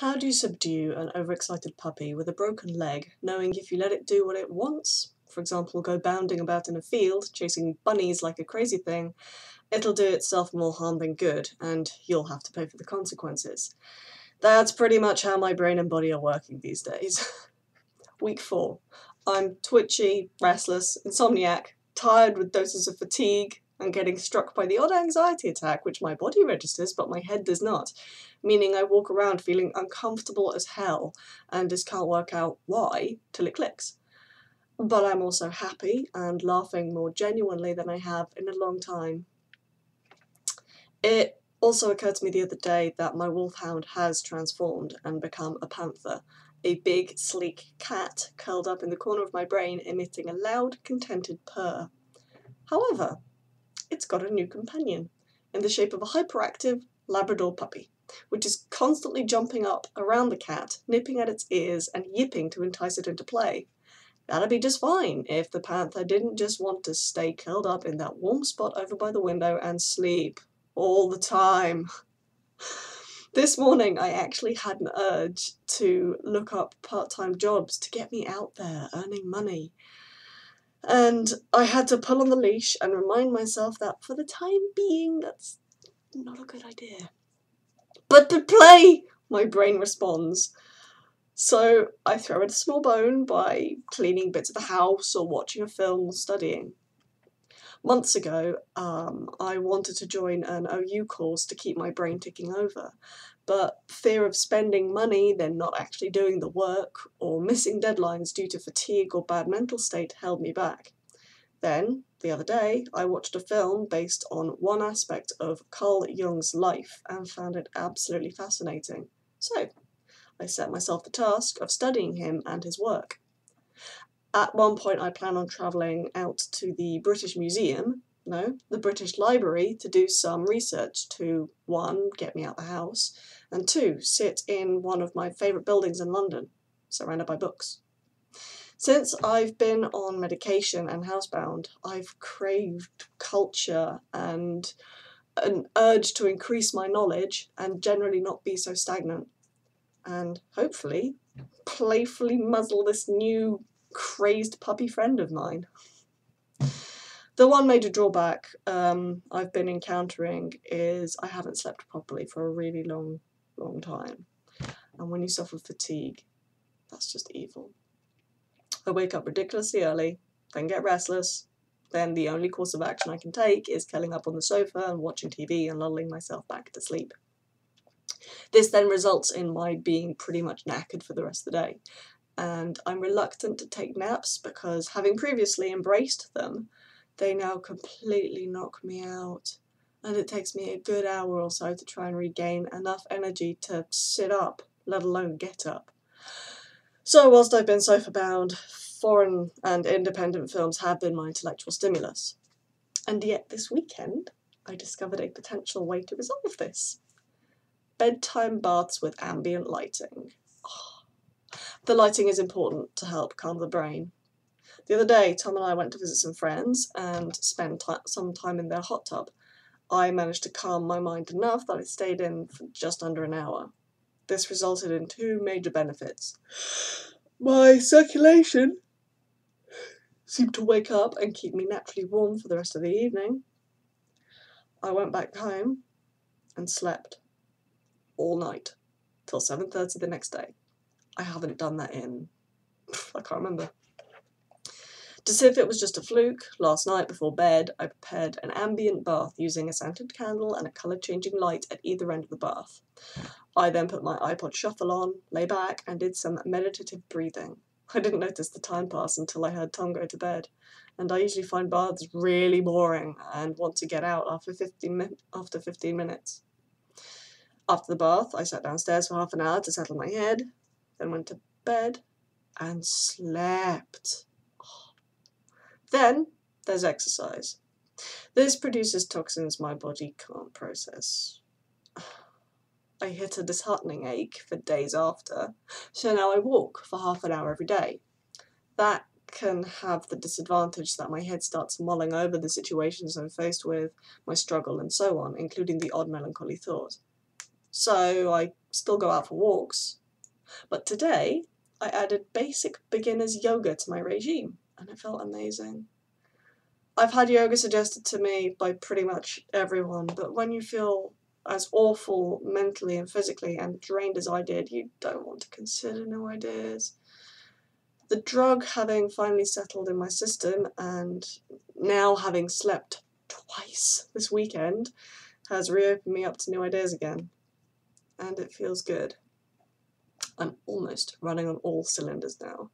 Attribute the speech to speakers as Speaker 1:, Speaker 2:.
Speaker 1: How do you subdue an overexcited puppy with a broken leg, knowing if you let it do what it wants, for example, go bounding about in a field, chasing bunnies like a crazy thing, it'll do itself more harm than good, and you'll have to pay for the consequences? That's pretty much how my brain and body are working these days. Week 4. I'm twitchy, restless, insomniac, tired with doses of fatigue, and getting struck by the odd anxiety attack which my body registers but my head does not, meaning I walk around feeling uncomfortable as hell and just can't work out why till it clicks. But I'm also happy and laughing more genuinely than I have in a long time. It also occurred to me the other day that my wolfhound has transformed and become a panther, a big, sleek cat curled up in the corner of my brain emitting a loud, contented purr. However, it's got a new companion, in the shape of a hyperactive Labrador puppy, which is constantly jumping up around the cat, nipping at its ears and yipping to entice it into play. That'd be just fine if the panther didn't just want to stay curled up in that warm spot over by the window and sleep all the time. This morning I actually had an urge to look up part-time jobs to get me out there earning money. And I had to pull on the leash and remind myself that for the time being, that's not a good idea. But to play, my brain responds. So I throw it a small bone by cleaning bits of the house or watching a film or studying. Months ago, I wanted to join an OU course to keep my brain ticking over, but fear of spending money, then not actually doing the work, or missing deadlines due to fatigue or bad mental state held me back. Then, the other day, I watched a film based on one aspect of Carl Jung's life and found it absolutely fascinating. So, I set myself the task of studying him and his work. At one point I plan on travelling out to the British Museum, no, the British Library, to do some research to, 1, get me out the house, and 2, sit in one of my favourite buildings in London, surrounded by books. Since I've been on medication and housebound, I've craved culture and an urge to increase my knowledge and generally not be so stagnant. And hopefully, playfully muzzle this new crazed puppy friend of mine. The one major drawback I've been encountering is I haven't slept properly for a really long time. And when you suffer fatigue, that's just evil. I wake up ridiculously early, then get restless, then the only course of action I can take is curling up on the sofa and watching TV and lulling myself back to sleep. This then results in my being pretty much knackered for the rest of the day. And I'm reluctant to take naps because, having previously embraced them, they now completely knock me out. And it takes me a good hour or so to try and regain enough energy to sit up, let alone get up. So whilst I've been sofa-bound, foreign and independent films have been my intellectual stimulus. And yet this weekend, I discovered a potential way to resolve this. Bedtime baths with ambient lighting. The lighting is important to help calm the brain. The other day, Tom and I went to visit some friends and spend some time in their hot tub. I managed to calm my mind enough that I stayed in for just under an hour. This resulted in 2 major benefits. My circulation seemed to wake up and keep me naturally warm for the rest of the evening. I went back home and slept all night till 7:30 the next day. I haven't done that in, I can't remember. To see if it was just a fluke, last night before bed I prepared an ambient bath using a scented candle and a colour-changing light at either end of the bath. I then put my iPod Shuffle on, lay back and did some meditative breathing. I didn't notice the time pass until I heard Tom go to bed, and I usually find baths really boring and want to get out after 15 minutes. After the bath, I sat downstairs for half an hour to settle my head, then went to bed and slept. Then there's exercise. This produces toxins my body can't process. I hit a disheartening ache for days after, so now I walk for half an hour every day. That can have the disadvantage that my head starts mulling over the situations I'm faced with, my struggle and so on, including the odd melancholy thought. So I still go out for walks. But today, I added basic beginner's yoga to my regime, and it felt amazing. I've had yoga suggested to me by pretty much everyone, but when you feel as awful mentally and physically and drained as I did, you don't want to consider new ideas. The drug having finally settled in my system, and now having slept twice this weekend, has reopened me up to new ideas again, and it feels good. I'm almost running on all cylinders now.